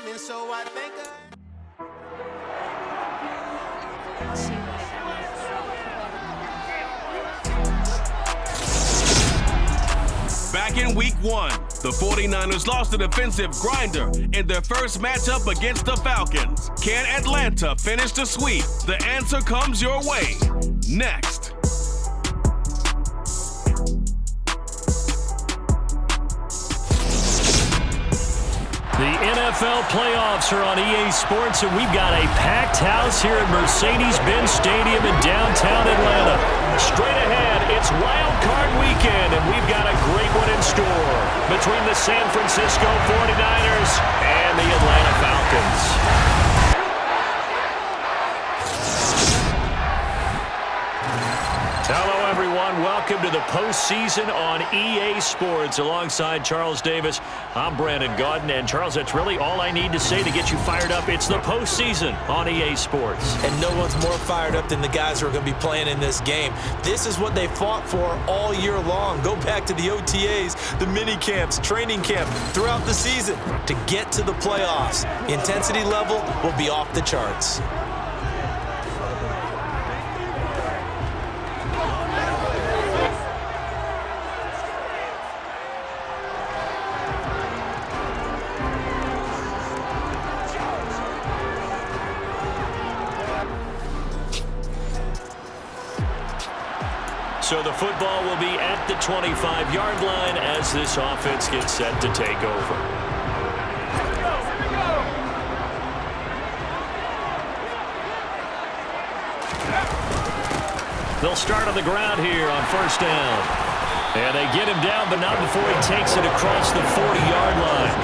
dreaming, so I think Back in week 1, the 49ers lost a defensive grinder in their first matchup against the Falcons. Can Atlanta finish the sweep? The answer comes your way next. The NFL playoffs are on EA Sports, and we've got a packed house here at Mercedes-Benz Stadium in downtown Atlanta. Straight ahead, it's Wild Card Weekend, and we've got a great one in store between the San Francisco 49ers and the Atlanta Falcons. Hello, everyone. Welcome to the postseason on EA Sports. Alongside Charles Davis, I'm Brandon Gaudin. And, Charles, that's really all I need to say to get you fired up. It's the postseason on EA Sports. And no one's more fired up than the guys who are going to be playing in this game. This is what they fought for all year long. Go back to the OTAs, the mini camps, training camp, throughout the season to get to the playoffs. The intensity level will be off the charts. So the football will be at the 25-yard line as this offense gets set to take over. They'll start on the ground here on first down. And they get him down, but not before he takes it across the 40-yard line.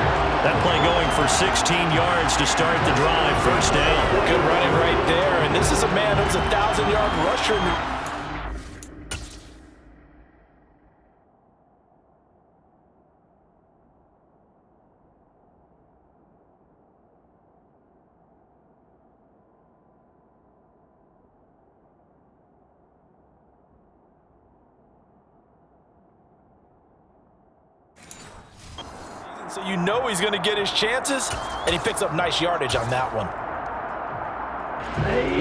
That play going for 16 yards to start the drive. First down. Good running right there. And this is a man who's a 1,000-yard rusher. So you know he's going to get his chances, and he picks up nice yardage on that one.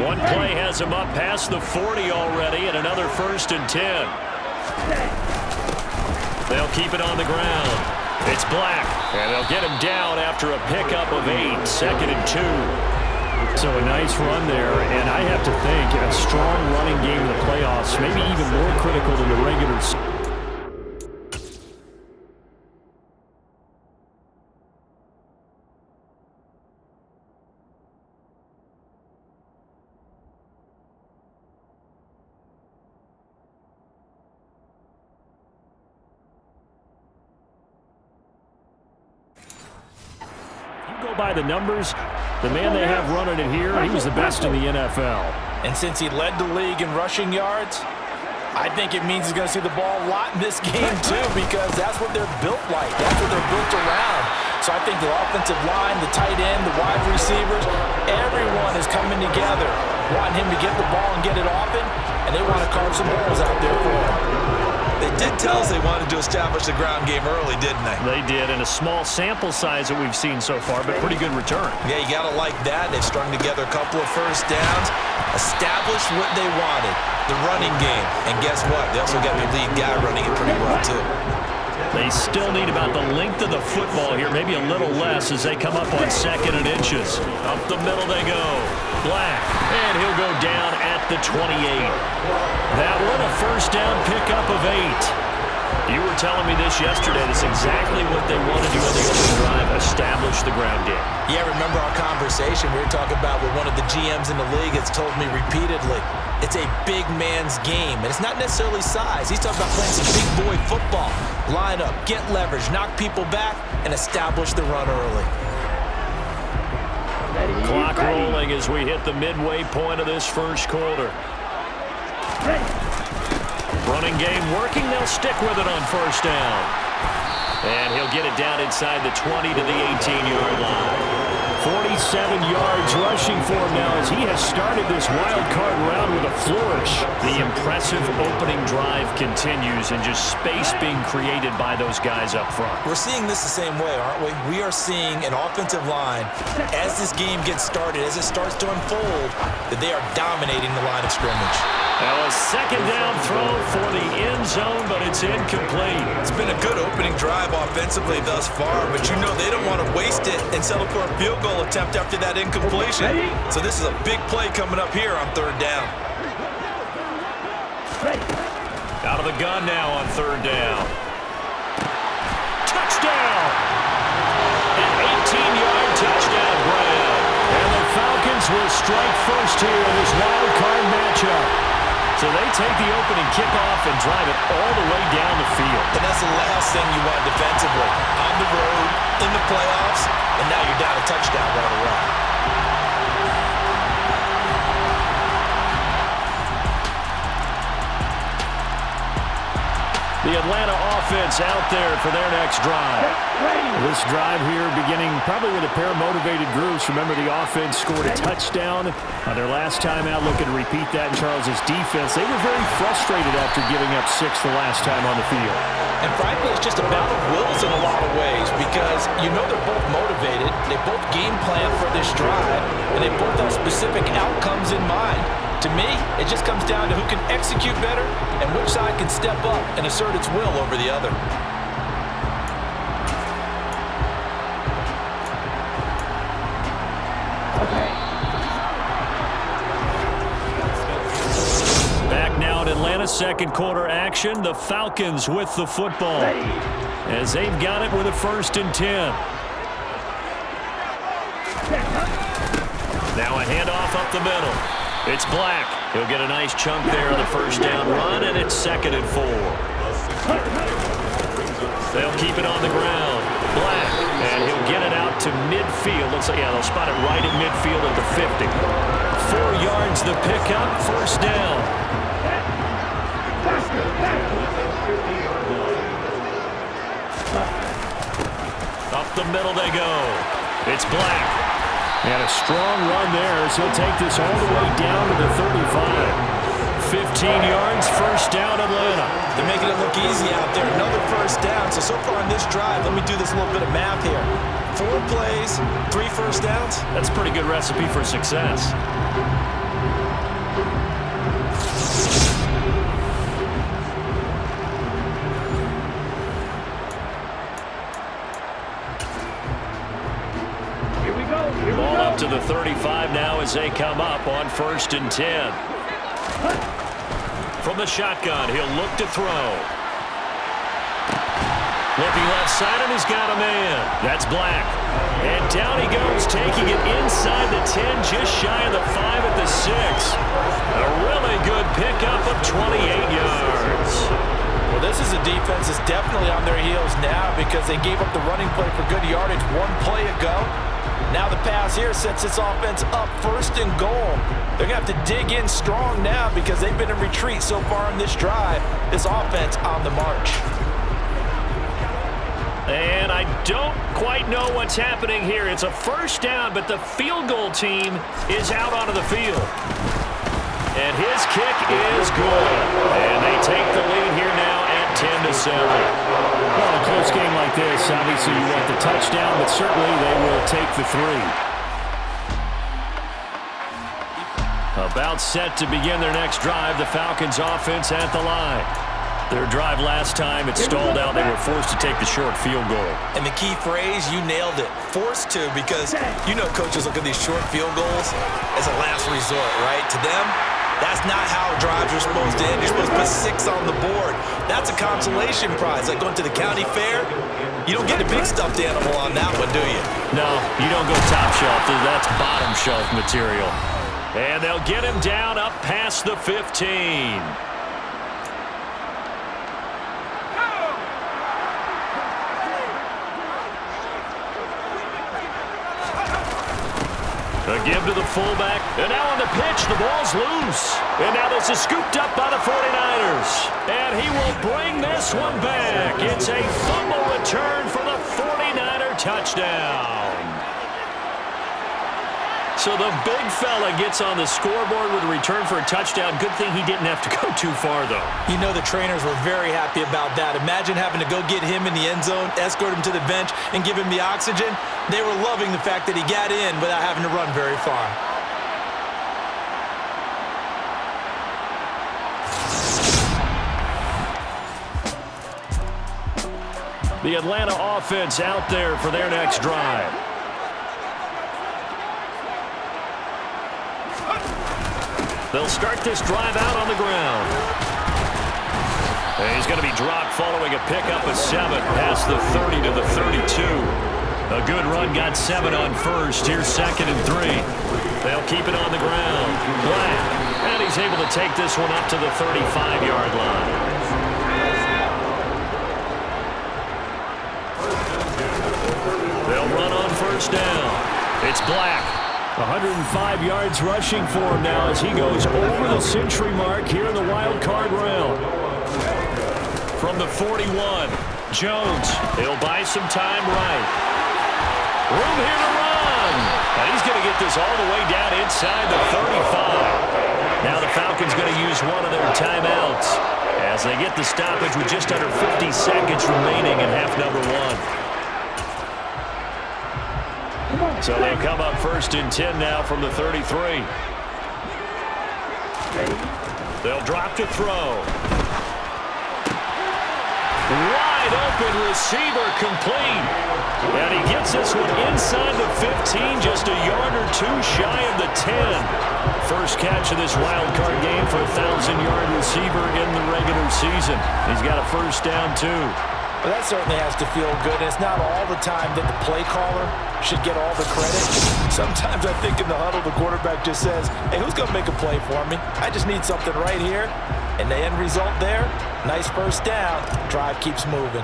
One play has him up past the 40 already, and another 1st and 10. They'll keep it on the ground. It's Black, and they'll get him down after a pickup of 8, 2nd and 2. So a nice run there, and I have to think a strong running game in the playoffs, maybe even more critical than the regular season. By the numbers, the man they have running it here, he was the best in the NFL. And since he led the league in rushing yards, I think it means he's going to see the ball a lot in this game too, because that's what they're built like. That's what they're built around. So I think the offensive line, the tight end, the wide receivers, everyone is coming together, wanting him to get the ball and get it often, and they want to carve some balls out there for him. They did tell us they wanted to establish the ground game early, didn't they? They did, and a small sample size that we've seen so far, but pretty good return. Yeah, you got to like that. They've strung together a couple of first downs, established what they wanted, the running game. And guess what? They also got their lead guy running it pretty well, too. They still need about the length of the football here, maybe a little less as they come up on 2nd and inches. Up the middle they go. Black, and he'll go down at the 28. That one a first down pickup of 8. You were telling me this yesterday. That's exactly what they want to do on the opening drive, establish the ground game. Yeah, remember our conversation we were talking about with one of the GMs in the league has told me repeatedly, it's a big man's game, and it's not necessarily size. He's talking about playing some big boy football. Line up, get leverage, knock people back, and establish the run early. Clock rolling as we hit the midway point of this first quarter. Running game working. They'll stick with it on first down. And he'll get it down inside the 20 to the 18-yard line. 7 yards rushing for him now as he has started this wild card round with a flourish. The impressive opening drive continues and just space being created by those guys up front. We're seeing this the same way, aren't we? We are seeing an offensive line, as this game gets started, as it starts to unfold, that they are dominating the line of scrimmage. Now a second down throw for the end zone, but it's incomplete. It's been a good opening drive offensively thus far, but you know they don't want to waste it and settle for a field goal attempt after that incompletion. So this is a big play coming up here on third down. Out of the gun now on third down. Touchdown! An 18-yard touchdown grab. And the Falcons will strike first here in this wild card matchup. So they take the opening kickoff and drive it all the way down the field. And that's the last thing you want defensively. On the road, in the playoffs, and now you're down a touchdown right away. The Atlanta offense out there for their next drive. This drive here beginning probably with a pair of motivated groups. Remember, the offense scored a touchdown on their last time out. Looking to repeat that in Charles's defense. They were very frustrated after giving up 6 the last time on the field. And frankly, it's just a battle of wills in a lot of ways because you know they're both motivated. They both game plan for this drive, and they both have specific outcomes in mind. To me, it just comes down to who can execute better and which side can step up and assert its will over the other. Back now in Atlanta, second quarter action. The Falcons with the football as they've got it with a 1st and 10. Now a handoff up the middle. It's Black. He'll get a nice chunk there on the first down run, and it's 2nd and 4. They'll keep it on the ground. Black, and he'll get it out to midfield. Looks like, yeah, they'll spot it right at midfield at the 50. 4 yards the pickup, 1st down. Up the middle they go. It's Black. And a strong run there as he'll take this all the way down to the 35. 15 yards, 1st down Atlanta. They're making it look easy out there. Another 1st down. So far on this drive, let me do this little bit of math here. 4 plays, 3 1st downs. That's a pretty good recipe for success. Ball up to the 35 now as they come up on 1st and 10. From the shotgun, he'll look to throw. Looking left side, and he's got a man. That's Black. And down he goes, taking it inside the 10, just shy of the 5 at the 6. A really good pickup of 28 yards. Well, this is a defense that's definitely on their heels now because they gave up the running play for good yardage 1 play ago. Now the pass here sets this offense up 1st and goal. They're going to have to dig in strong now because they've been in retreat so far in this drive. This offense on the march. And I don't quite know what's happening here. It's a 1st down, but the field goal team is out onto the field. And his kick is good. And they take the lead here now at 10-7. Well, a close game like this, obviously you want the touchdown, but certainly they will take the 3. About set to begin their next drive, the Falcons offense at the line. Their drive last time, it stalled out. They were forced to take the short field goal. And the key phrase, you nailed it. Forced to, because you know coaches look at these short field goals as a last resort, right? To them, that's not how drives are supposed to end. You're supposed to put 6 on the board. That's a consolation prize. Like going to the county fair, you don't get a big stuffed animal on that one, do you? No, you don't go top shelf. That's bottom shelf material. And they'll get him down up past the 15. A give to the fullback, and now on the pitch, the ball's loose. And now this is scooped up by the 49ers. And he will bring this one back. It's a fumble return for the 49er touchdown. So the big fella gets on the scoreboard with a return for a touchdown. Good thing he didn't have to go too far, though. You know the trainers were very happy about that. Imagine having to go get him in the end zone, escort him to the bench, and give him the oxygen. They were loving the fact that he got in without having to run very far. The Atlanta offense out there for their next drive. They'll start this drive out on the ground. And he's going to be dropped following a pickup of 7 past the 30 to the 32. A good run got 7 on first. Here's 2nd and 3. They'll keep it on the ground. Black. And he's able to take this one up to the 35-yard line. They'll run on first down. It's Black. 105 yards rushing for him now as he goes over the century mark here in the wild card round. From the 41, Jones. He'll buy some time right. Room here to run. And he's going to get this all the way down inside the 35. Now the Falcons going to use one of their timeouts as they get the stoppage with just under 50 seconds remaining in half number 1. So they'll come up 1st and 10 now from the 33. They'll drop to throw. Wide open receiver complete. And he gets this one inside the 15, just a yard or 2 shy of the 10. First catch of this wild card game for a 1,000-yard receiver in the regular season. He's got a first down, too. Well, that certainly has to feel good. And it's not all the time that the play caller should get all the credit. Sometimes I think in the huddle, the quarterback just says, hey, who's going to make a play for me? I just need something right here. And the end result there, nice first down. Drive keeps moving.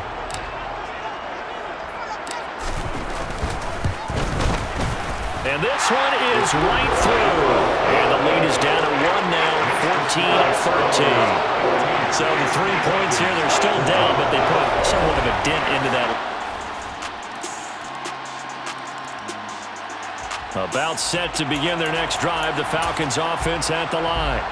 And this one is right through. And the lead is down to 1 now, 14-13. So the 3 points here, they're still down, but they put somewhat of a dent into that. About set to begin their next drive, the Falcons offense at the line.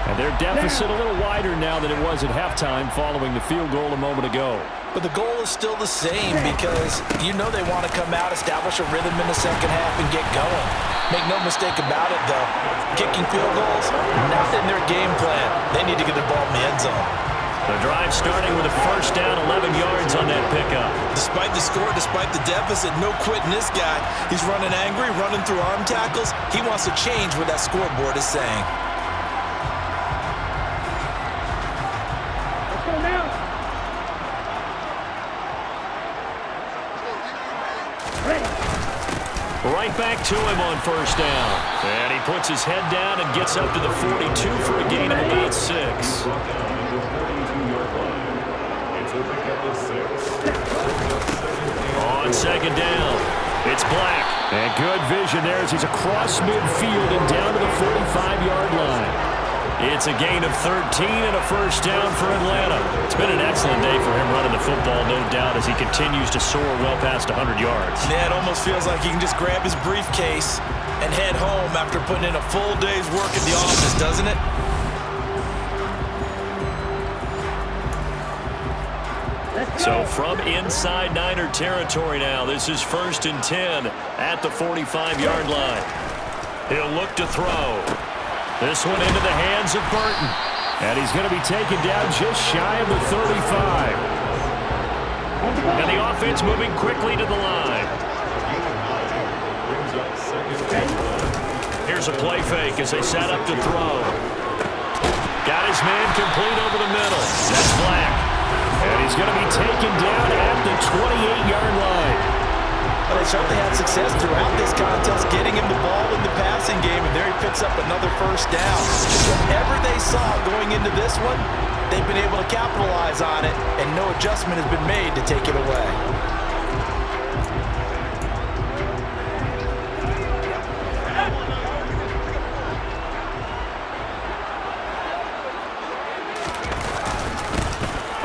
And their deficit a little wider now than it was at halftime following the field goal a moment ago. But the goal is still the same because you know they want to come out, establish a rhythm in the second half, and get going. Make no mistake about it, though. Kicking field goals, not in their game plan. They need to get the ball in the end zone. The drive starting with a first down, 11 yards on that pickup. Despite the score, despite the deficit, no quitting this guy. He's running angry, running through arm tackles. He wants to change what that scoreboard is saying. Right back to him on first down. And he puts his head down and gets up to the 42 for a gain of about 6. On second down, it's Black. And good vision there as he's across midfield and down to the 45-yard line. It's a gain of 13 and a first down for Atlanta. It's been an excellent day for him running the football, no doubt, as he continues to soar well past 100 yards. Yeah, it almost feels like he can just grab his briefcase and head home after putting in a full day's work at the office, doesn't it? So from inside Niner territory now, this is 1st and 10 at the 45-yard line. He'll look to throw. This one into the hands of Burton. And he's going to be taken down just shy of the 35. And the offense moving quickly to the line. Here's a play fake as they set up to throw. Got his man complete over the middle. That's Black. And he's going to be taken down at the 28-yard line. Well, they certainly had success throughout this contest, getting him the ball in the passing game, and there he picks up another first down. Whatever they saw going into this one, they've been able to capitalize on it, and no adjustment has been made to take it away.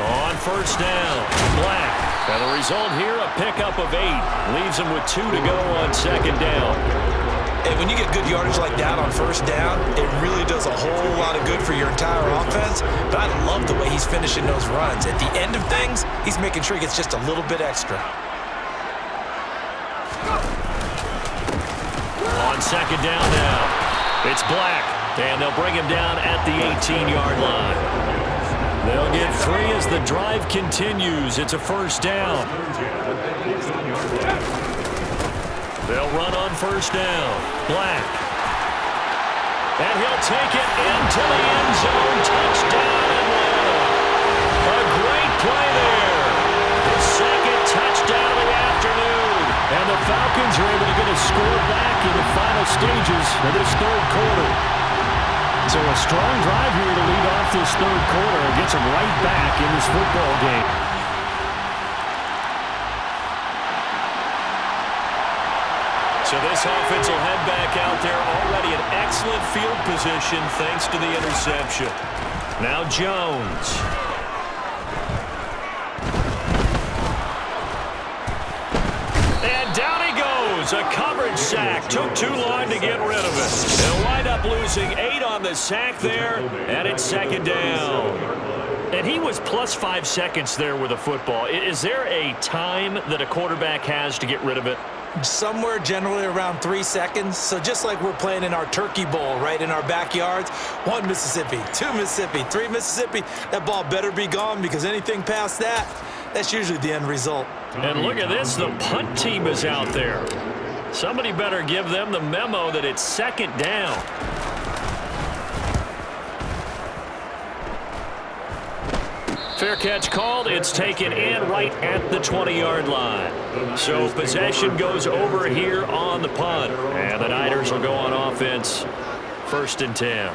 On first down, Black. And the result here, a pickup of 8. Leaves him with 2 to go on second down. And when you get good yardage like that on first down, it really does a whole lot of good for your entire offense. But I love the way he's finishing those runs. At the end of things, he's making sure he gets just a little bit extra. On second down now, it's Black, and they'll bring him down at the 18-yard line. They'll get 3 as the drive continues. It's a first down. They'll run on first down. Black. And he'll take it into the end zone. Touchdown Atlanta. A great play there. His second touchdown of the afternoon. And the Falcons are able to get a score back in the final stages of this third quarter. So a strong drive here to lead off this third quarter and gets them right back in this football game. So this offense will head back out there, already in excellent field position thanks to the interception. Now Jones. And down he goes. A coverage sack. Took too long to get rid of it. They'll wind up losing 8 on the sack there, and it's second down. And he was plus 5 seconds there with a football. Is there a time that a quarterback has to get rid of it? Somewhere generally around 3 seconds. So just like we're playing in our turkey bowl, right, in our backyards, 1 Mississippi, 2 Mississippi, 3 Mississippi, that ball better be gone because anything past that, that's usually the end result. And look at this, the punt team is out there. Somebody better give them the memo that it's second down. Fair catch called. It's taken in right at the 20-yard line. So possession goes over here on the punt. And the Niners will go on offense. 1st and 10.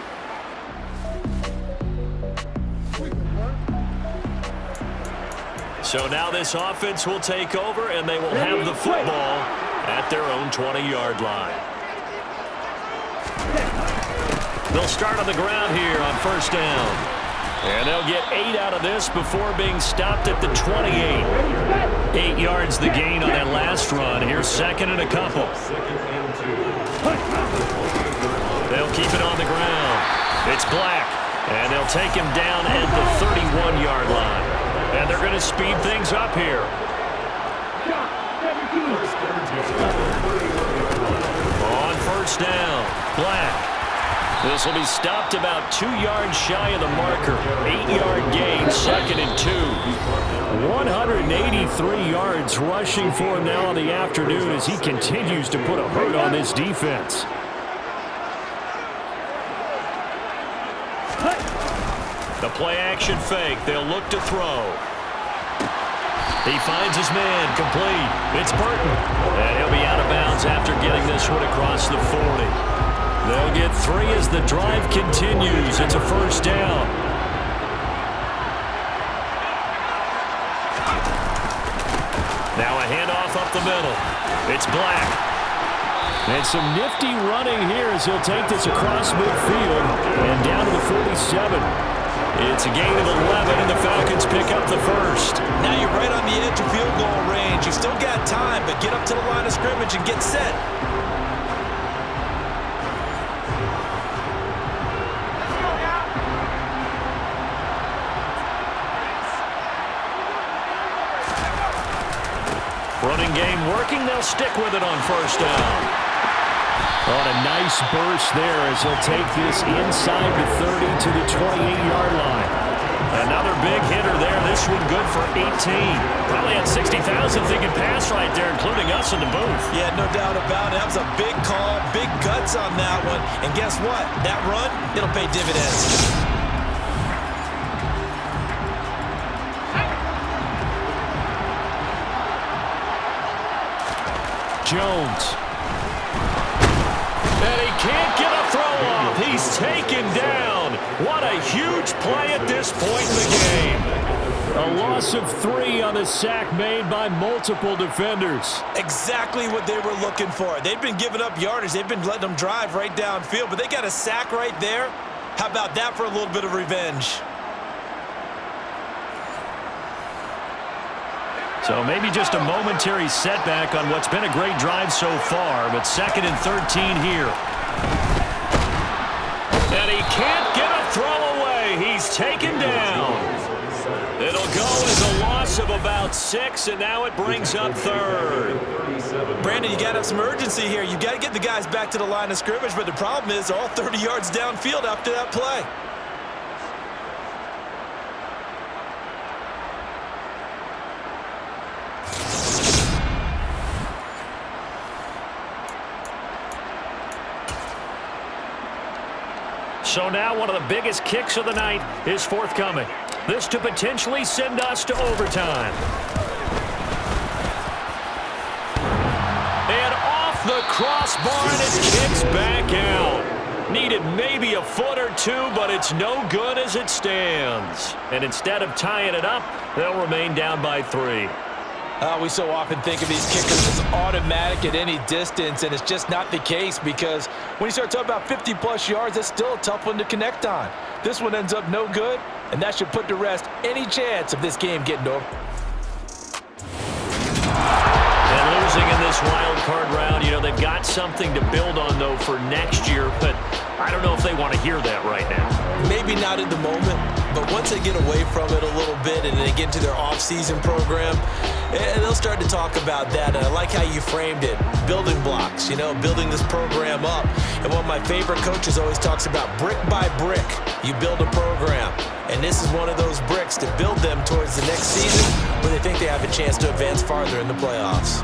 So now this offense will take over, and they will have the football at their own 20-yard line. They'll start on the ground here on first down. And they'll get 8 out of this before being stopped at the 28. 8 yards the gain on that last run. Here's second and a couple. They'll keep it on the ground. It's Black. And they'll take him down at the 31-yard line. And they're going to speed things up here. On first down, Black. This will be stopped about 2 yards shy of the marker. 8-yard gain, second and 2. 183 yards rushing for him now in the afternoon as he continues to put a hurt on this defense. The play action fake. They'll look to throw. He finds his man, complete. It's Burton. And he'll be out of bounds after getting this one across the 40. They'll get 3 as the drive continues. It's a first down. Now a handoff up the middle. It's Black. And some nifty running here as he'll take this across midfield and down to the 47. It's a gain of 11, and the Falcons pick up the first. Now you're right on the edge of field goal range. You've still got time, but get up to the line of scrimmage and get set. Running game working. They'll stick with it on first down. On a nice burst there as he'll take this inside the 30 to the 28-yard line. Another big hitter there. This one good for 18. Probably had 60,000 thinking pass right there, including us in the booth. Yeah, no doubt about it. That was a big call, big guts on that one. And guess what? That run, it'll pay dividends. Jones. And he can't get a throw off. He's taken down. What a huge play at this point in the game. A loss of 3 on the sack made by multiple defenders. Exactly what they were looking for. They've been giving up yardage. They've been letting them drive right downfield, but they got a sack right there. How about that for a little bit of revenge? So maybe just a momentary setback on what's been a great drive so far, but 2nd and 13 here. And he can't get a throw away. He's taken down. It'll go as a loss of about 6, and now it brings up 3rd. Brandon, you got to have some urgency here. You got to get the guys back to the line of scrimmage, but the problem is they're all 30 yards downfield after that play. So now one of the biggest kicks of the night is forthcoming. This to potentially send us to overtime. And off the crossbar, and it kicks back out. Needed maybe a foot or two, but it's no good as it stands. And instead of tying it up, they'll remain down by 3. We so often think of these kickers as automatic at any distance, and it's just not the case because when you start talking about 50-plus yards, that's still a tough one to connect on. This one ends up no good, and that should put to rest any chance of this game getting over. And losing in this wild card round, you know, they've got something to build on, though, for next year, but I don't know if they want to hear that right now. Maybe not in the moment, but once they get away from it a little bit and they get into their off-season program, and they'll start to talk about that. And I like how you framed it. Building blocks, you know, building this program up. And one of my favorite coaches always talks about brick by brick, you build a program. And this is one of those bricks to build them towards the next season where they think they have a chance to advance farther in the playoffs.